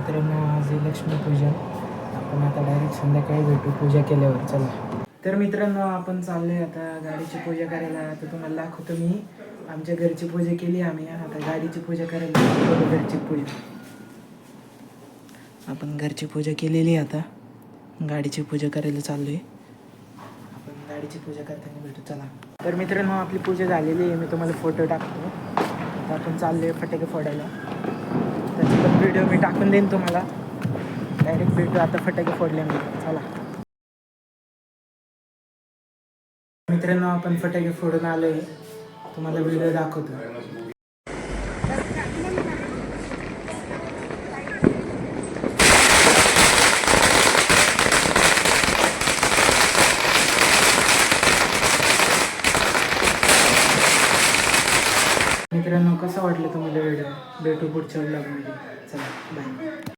मित्रांनो, आज आहे लक्ष्मीपूजन. आपण आता डायरेक्ट संध्याकाळी भेटू पूजा केल्यावर. चला तर मित्रांनो, आपण चाललोय आता गाडीची पूजा करायला. आता तुम्हाला दाखवतो मी. आमच्या घरची पूजा केली आम्ही, आता गाडीची पूजा करायला. घरची पूजा आपण घरची पूजा केलेली, आता गाडीची पूजा करायला चाललोय. आपण गाडीची पूजा करताना भेटू. चला तर मित्रांनो, आपली पूजा झालेली आहे. मी तुम्हाला फोटो टाकतो. आता आपण चाललोय फटाके फोडायला. त्याचा पण व्हिडिओ मी टाकून देईन तुम्हाला. डायरेक्ट भेटू आता फटाके फोडल्यानंतर. चला मित्रांनो, आपण फटाके फोडून आलो आहे. तुम्हाला व्हिडिओ दाखवतो. मित्रांनो, कसं वाटलं तुम्हाला व्हिडिओ? भेटू पुढच्या व्लॉगमध्ये. चला बाय.